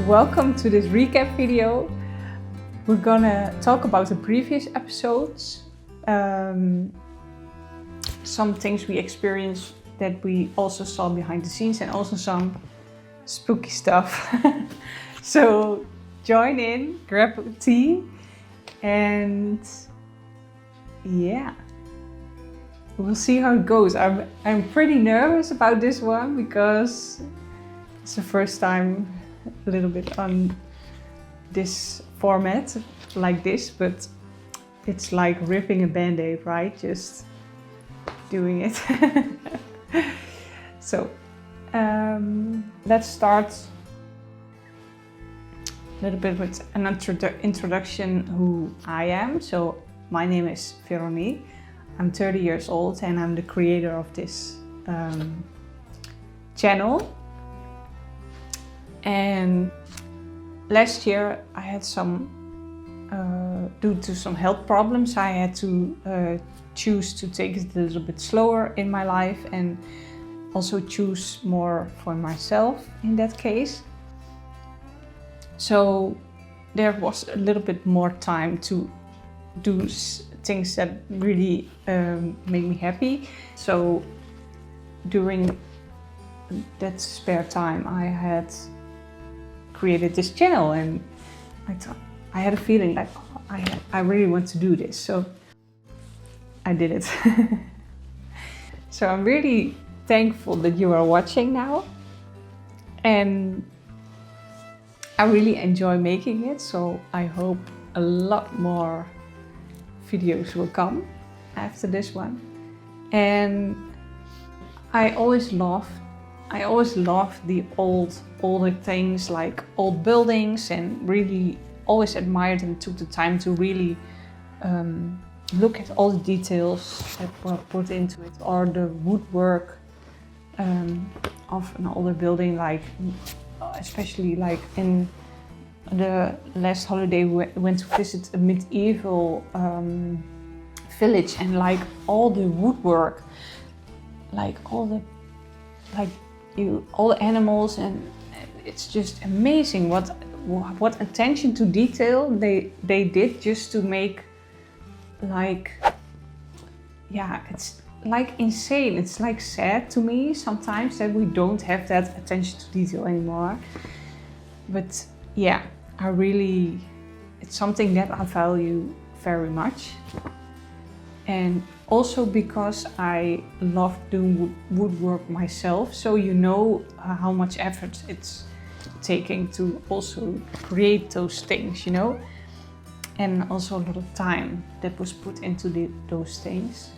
welcome to this recap video. We're gonna talk about the previous episodes, some things we experienced that we also saw behind the scenes, and also some spooky stuff. So join in, grab a tea, and yeah, we'll see how it goes. I'm pretty nervous about this one because it's the first time a little bit on this format like this, but it's like ripping a band-aid, right? Just doing it. So let's start a little bit with an introduction who I am. So my name is Veronique. I'm 30 years old and I'm the creator of this channel. And last year I had due to some health problems, I had to choose to take it a little bit slower in my life and also choose more for myself in that case. So there was a little bit more time to do things that really made me happy. So during that spare time I had created this channel, and I had a feeling like, oh, I really want to do this, so I did it. So I'm really thankful that you are watching now, and I really enjoy making it, so I hope a lot more videos will come after this one. And I always love the older things, like old buildings, and really always admired and took the time to really look at all the details that were put into it, or the woodwork of an older building, like especially like in the last holiday we went to visit a medieval village, and like all the woodwork, like all the animals, and it's just amazing what attention to detail they did just to make, like, yeah, it's like insane. It's like sad to me sometimes that we don't have that attention to detail anymore. But yeah, it's something that I value very much. And also because I love doing woodwork myself, so you know how much effort it's taking to also create those things, you know? And also a lot of time that was put into those things.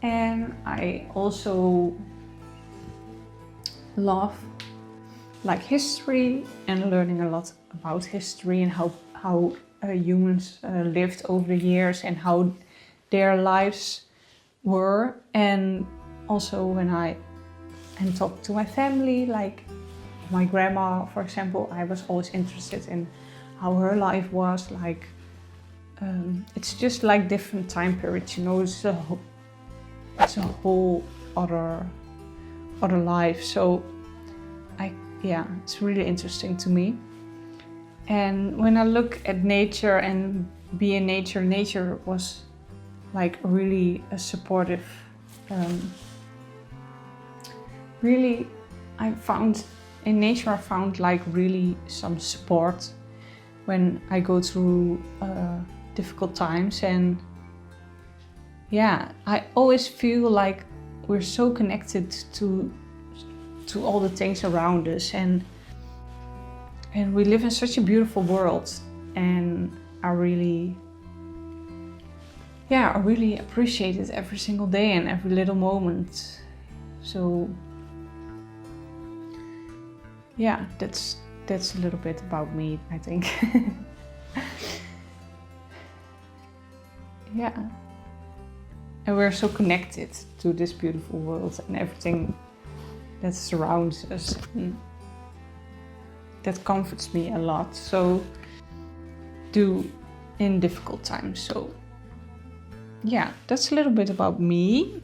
And I also love like history and learning a lot about history and how humans lived over the years and how their lives were. And also when I talked to my family, like my grandma, for example, I was always interested in how her life was. Like it's just like different time periods, you know. It's a whole other life. So it's really interesting to me. And when I look at nature and be in nature was like really a supportive, really, I found like really some support when I go through difficult times. And yeah, I always feel like we're so connected to all the things around us, and we live in such a beautiful world, and I really appreciate it every single day and every little moment. So yeah, that's a little bit about me, I think. Yeah. And we're so connected to this beautiful world and everything that surrounds us. And that comforts me a lot. So in difficult times. So yeah, that's a little bit about me.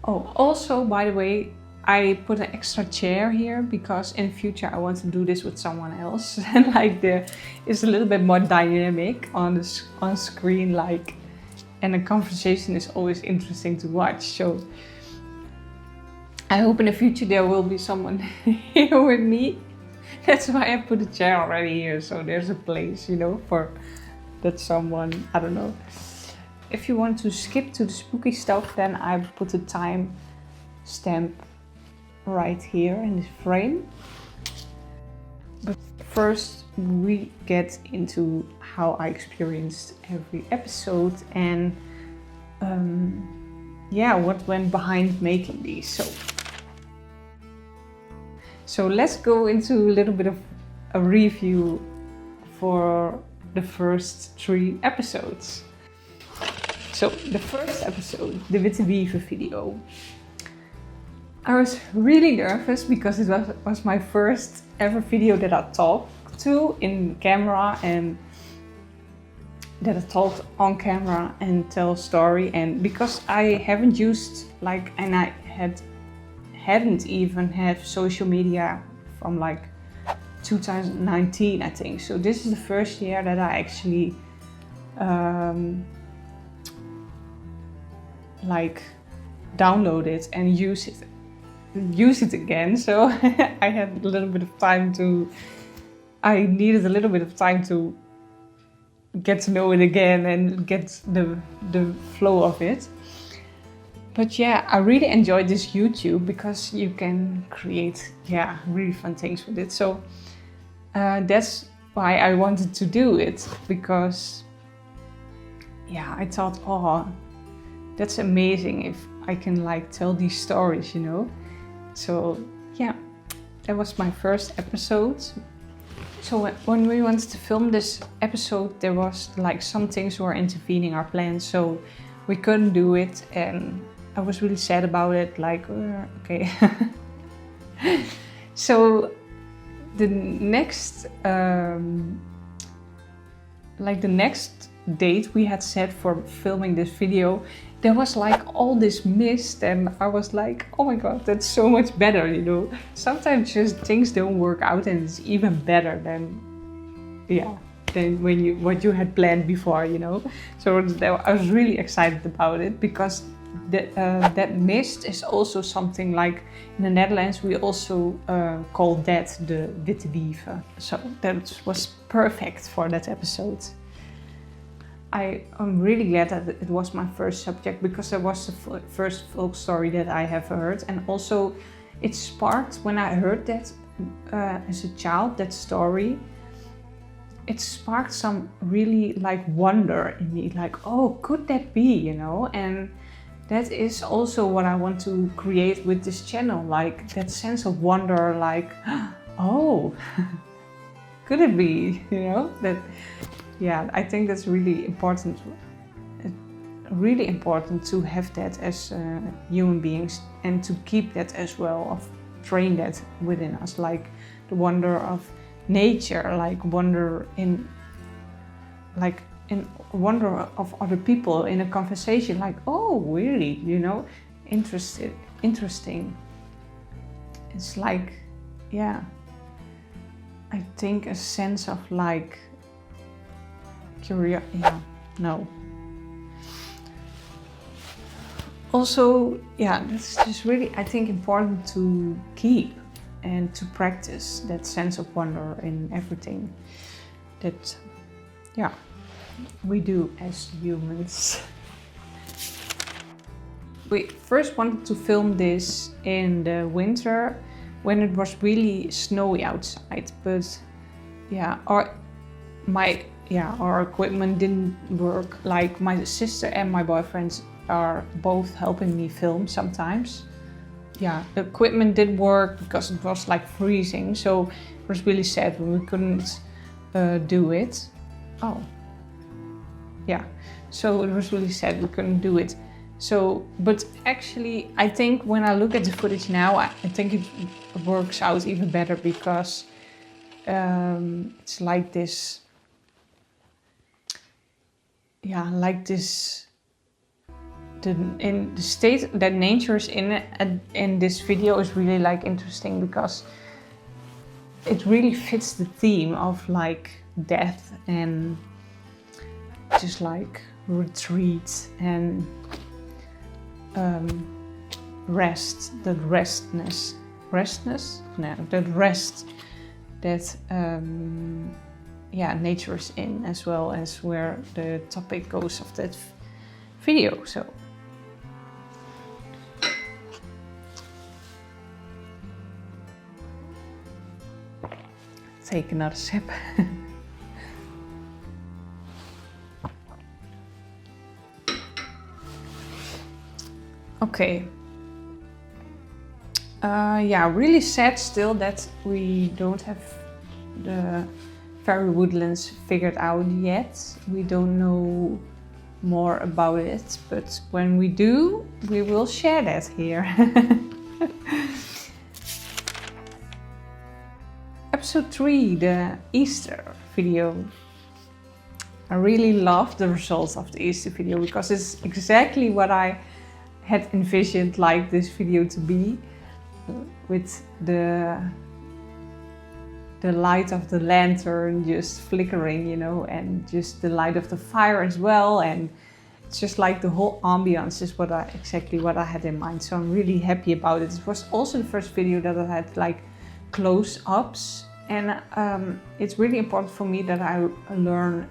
Oh, also, by the way, I put an extra chair here because in the future I want to do this with someone else. And like it's a little bit more dynamic on screen, like, and the conversation is always interesting to watch. So I hope in the future there will be someone here with me. That's why I put a chair already here, so there's a place, you know, for that someone, I don't know. If you want to skip to the spooky stuff, then I put a time stamp right here in this frame. But first we get into how I experienced every episode and yeah, what went behind making these. So let's go into a little bit of a review for the first 3 episodes. So the first episode, the Witte Wieven video. I was really nervous because it was my first ever video that I talked to in camera and that I talked on camera and tell a story. And because I haven't used and I hadn't even had social media from 2019, I think. So this is the first year that I actually download it and use it again. So I had a little bit of time I needed a little bit of time to get to know it again and get the flow of it. But yeah, I really enjoyed this YouTube because you can create really fun things with it. So that's why I wanted to do it, because I thought, oh, that's amazing if I can tell these stories, you know. So yeah, that was my first episode. So when we wanted to film this episode, there was some things were intervening our plans, so we couldn't do it, and I was really sad about it. Okay. So the next, the next date we had set for filming this video, there was all this mist, and I was like, oh my god, that's so much better, you know. Sometimes just things don't work out, and it's even better than what you had planned before, you know. So I was really excited about it, because that mist is also something in the Netherlands we also call that the Witte Wieven. So that was perfect for that episode. I'm really glad that it was my first subject, because it was the first folk story that I have heard, and also it sparked, when I heard that as a child, that story, it sparked some really wonder in me, oh, could that be, you know? And that is also what I want to create with this channel, that sense of wonder, oh, could it be, you know? That, I think that's really important to have that as human beings, and to keep that as well, train that within us, the wonder of nature, wonder in wonder of other people in a conversation, oh, really, you know, interesting. It's I think a sense of Also, this is really, I think, important to keep and to practice that sense of wonder in everything that, we do as humans. We first wanted to film this in the winter when it was really snowy outside, but our equipment didn't work. My sister and my boyfriend are both helping me film sometimes. The equipment didn't work because it was freezing, so it was really sad when we couldn't do it. So it was really sad we couldn't do it. So, but actually, I think when I look at the footage now, I think it works out even better, because it's this. in the state that nature is in this video is really like interesting, because it really fits the theme of like death and just like retreat and rest, that restness, no, that rest that yeah, nature is in, as well as where the topic goes of that video. So take another sip. Okay. Yeah, really sad still that we don't have the fairy woodlands figured out yet. We don't know more about it, but when we do, we will share that here. Episode 3, the Easter video. I really love the results of the Easter video, because it's exactly what I had envisioned like this video to be, with the light of the lantern just flickering, you know, and just the light of the fire as well, and it's just like the whole ambience is exactly what I had in mind. So I'm really happy about it. It was also the first video that I had like close-ups, and it's really important for me that I learn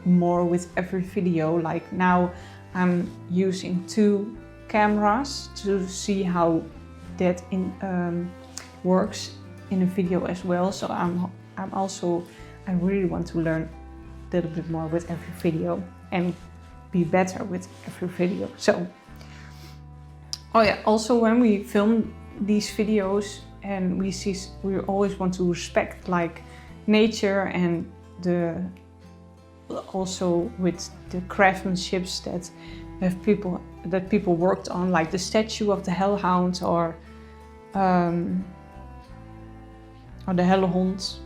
more with every video. Like now I'm using 2 cameras to see how that works in a video as well. So I really want to learn a little bit more with every video and be better with every video. So, oh yeah, also when we film these videos, and we always want to respect like nature and also with the craftsmanships that people worked on, like the statue of the hellhound or the hellehond,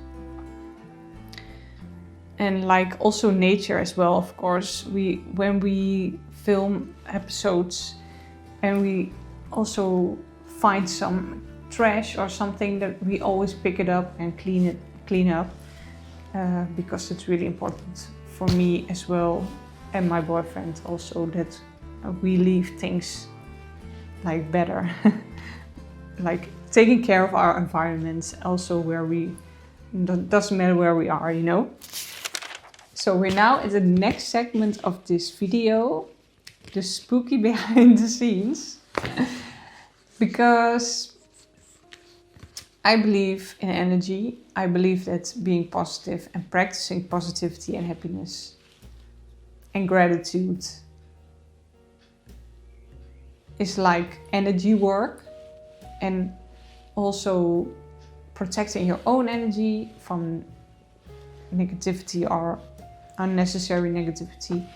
and like also nature as well. Of course, when we film episodes and we also find some trash or something, that we always pick it up and clean up, because it's really important for me as well, and my boyfriend also, that we leave things like better. Like taking care of our environment, also doesn't matter where we are, you know. So we're now at the next segment of this video, the spooky behind the scenes, because I believe in energy. I believe that being positive and practicing positivity and happiness and gratitude is like energy work, and also protecting your own energy from negativity or unnecessary negativity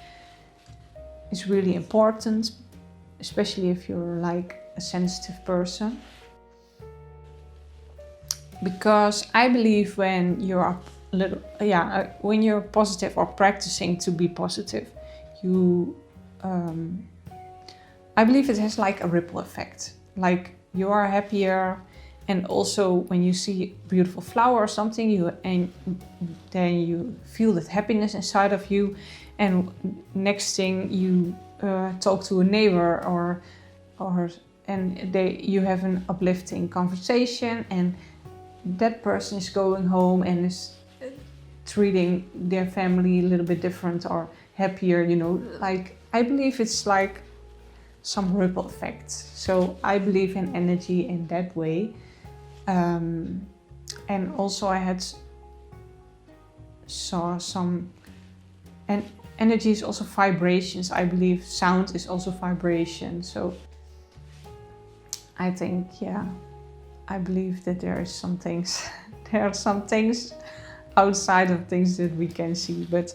is really important, especially if you're like a sensitive person. Because I believe when you're when you're positive or practicing to be positive, I believe it has like a ripple effect. Like you are happier, and also when you see a beautiful flower or something, then you feel that happiness inside of you, and next thing you talk to a neighbor you have an uplifting conversation, and that person is going home and is treating their family a little bit different or happier, you know. Like I believe it's like some ripple effect. So I believe in energy in that way. And also I saw some, and energy is also vibrations. I believe sound is also vibration. So I think, I believe that there are some things outside of things that we can see. But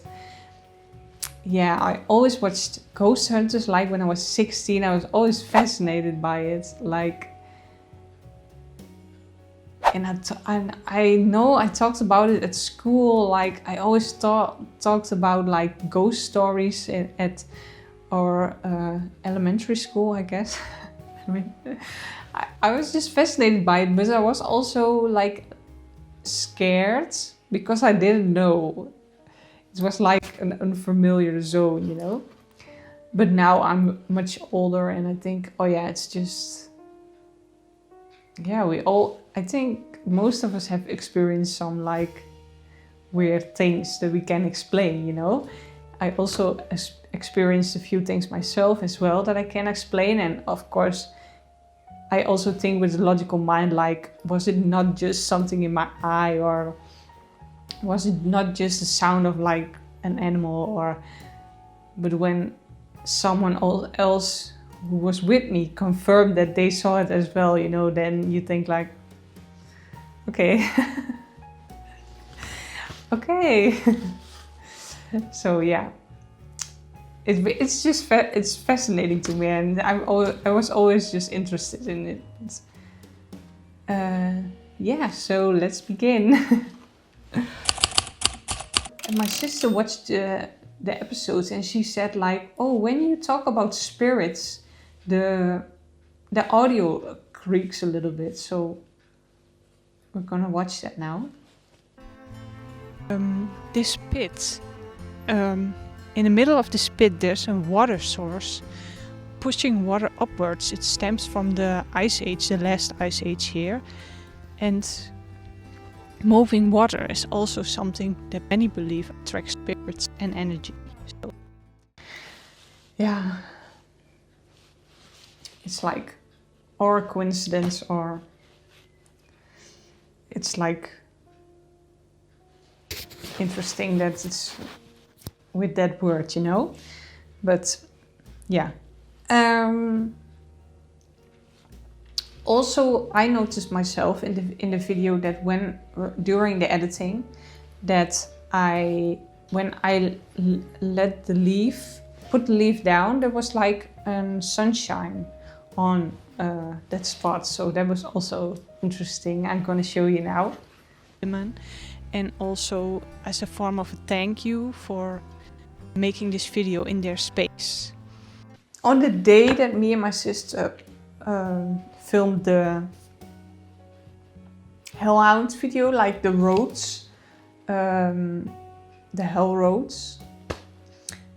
yeah, I always watched Ghost Hunters. Like when I was 16, I was always fascinated by it. Like, and I know I talked about it at school. Like I always talked about like ghost stories at or elementary school, I guess. I mean, I was just fascinated by it, but I was also like scared because I didn't know. It was like an unfamiliar zone, you know. But now I'm much older and I think, oh yeah, it's just, yeah, I think most of us have experienced some like weird things that we can explain, you know. I also experienced a few things myself as well that I can explain, and of course I also think with the logical mind, like, was it not just something in my eye, or was it not just the sound of like an animal, but when someone else who was with me confirmed that they saw it as well, you know, then you think like, okay. Okay. So yeah, it's just it's fascinating to me, and I was always just interested in it. Yeah, so let's begin. My sister watched the episodes and she said like, oh, when you talk about spirits, the audio creaks a little bit, so we're gonna watch that now. This pit, in the middle of this pit there's a water source pushing water upwards. It stems from the ice age, the last ice age here, and moving water is also something that many believe attracts spirits and energy. So, yeah, it's like, or a coincidence, or it's like interesting that it's with that word, you know. But yeah. Also, I noticed myself in the video that during the editing, that when I put the leaf down, there was like sunshine on that spot. So that was also interesting. I'm gonna show you now. And also as a form of a thank you for making this video in their space. On the day that me and my sister filmed the Hellhound video, like the roads, the hell roads,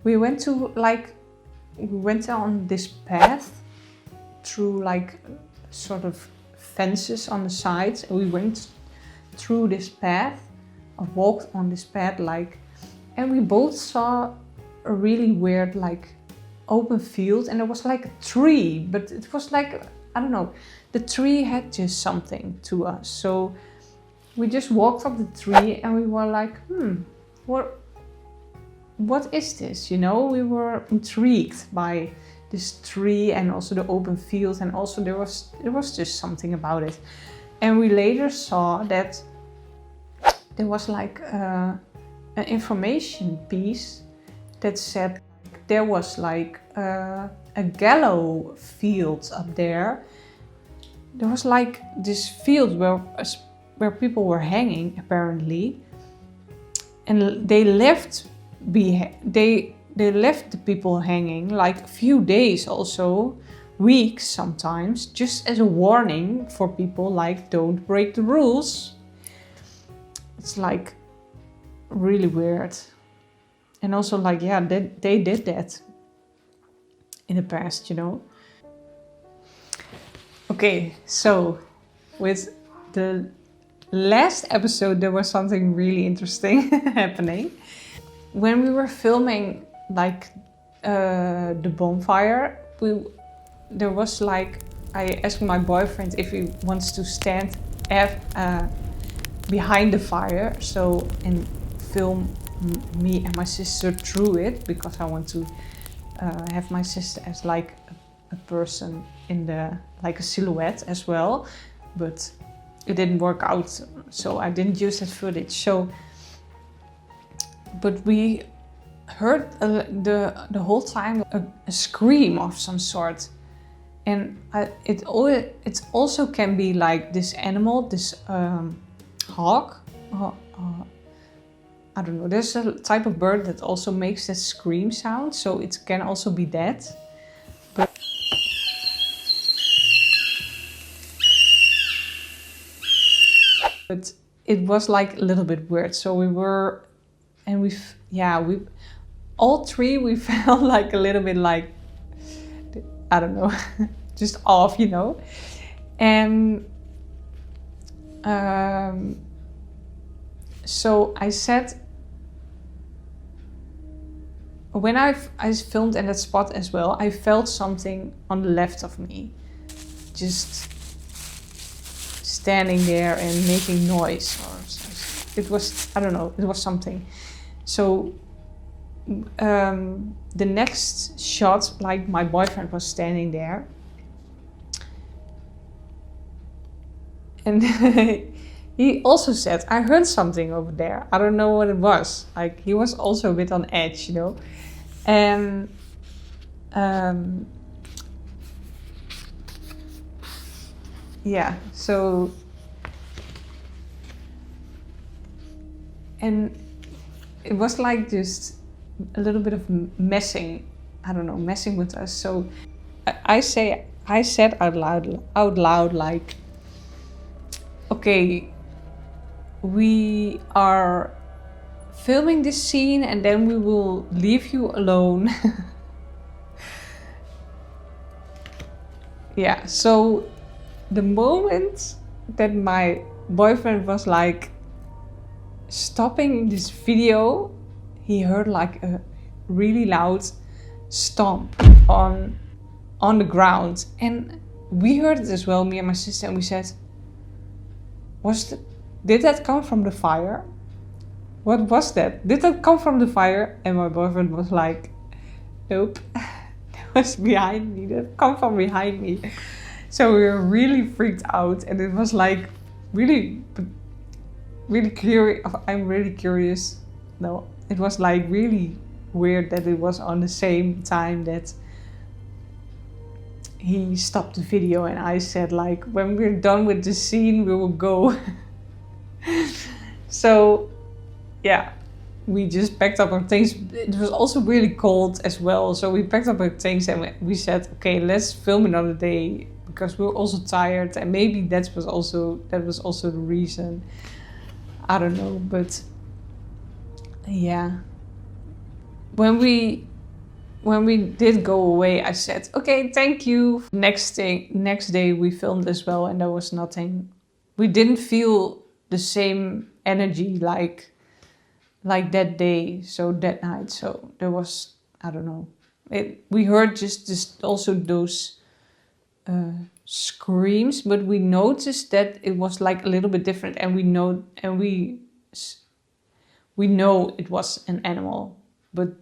we went on this path through like sort of fences on the sides, and we went through this path, walked on this path, like, and we both saw a really weird like open field, and there was like a tree, but it was like, I don't know, the tree had just something to us. So we just walked up the tree and we were like, what is this? You know, we were intrigued by this tree and also the open field, and also there was just something about it. And we later saw that there was like an information piece that said there was like a gallow field up there. There was like this field where people were hanging apparently, and they left the people hanging like a few days, also weeks sometimes, just as a warning for people, like, don't break the rules. It's like really weird. And also like, yeah, they did that in the past, you know. Okay, so with the last episode there was something really interesting happening. When we were filming like the bonfire, there was like, I asked my boyfriend if he wants to stand behind the fire, so, and film me and my sister through it, because I want to have my sister as like a person in the, like a silhouette as well, but it didn't work out, so I didn't use that footage. So, but we heard the whole time a scream of some sort, and it also can be like this animal, this hawk, I don't know, there's a type of bird that also makes that scream sound, so it can also be that. But it was like a little bit weird. So we were, and we all three, we felt like a little bit like, I don't know, just off, you know. And so I said, when I filmed in that spot as well, I felt something on the left of me, just standing there and making noise, or it was, I don't know, it was something. So the next shot, like my boyfriend was standing there, and he also said, I heard something over there. I don't know what it was. Like, he was also a bit on edge, you know. And yeah, so, and it was like just a little bit of messing, I don't know, messing with us. So I said out loud, like, okay, we are filming this scene and then we will leave you alone. Yeah, so the moment that my boyfriend was like stopping this video, he heard like a really loud stomp on the ground, and we heard it as well, me and my sister, and we said, did that come from the fire? What was that? Did that come from the fire? And my boyfriend was like, nope, that was behind me, that come from behind me. So we were really freaked out, and it was like really curious. I'm really curious. No, it was like really weird that it was on the same time that he stopped the video, and I said, like, when we're done with the scene, we will go. So yeah, we just packed up our things. It was also really cold as well, so we packed up our things and we said, okay, let's film another day, because we were also tired, and maybe that was also the reason. I don't know, but yeah, when we did go away, I said, okay, thank you. Next day we filmed as well, and there was nothing. We didn't feel the same energy like that day, so that night. So there was, I don't know. We heard just also those screams, but we noticed that it was like a little bit different, and we know it was an animal, but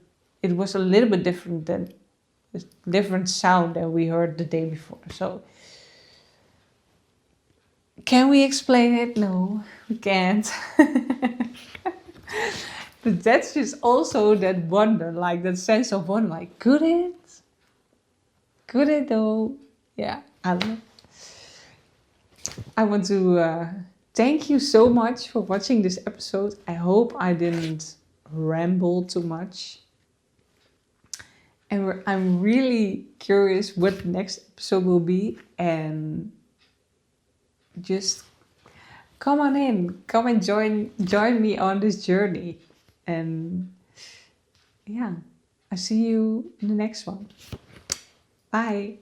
it was a little bit different sound than we heard the day before. So can we explain it? No, we can't. But that's just also that wonder, like that sense of wonder, like, could it though? Yeah, I don't know. I want to thank you so much for watching this episode. I hope I didn't ramble too much. And I'm really curious what the next episode will be. And just come on in. Come and join me on this journey. And yeah, I see you in the next one. Bye.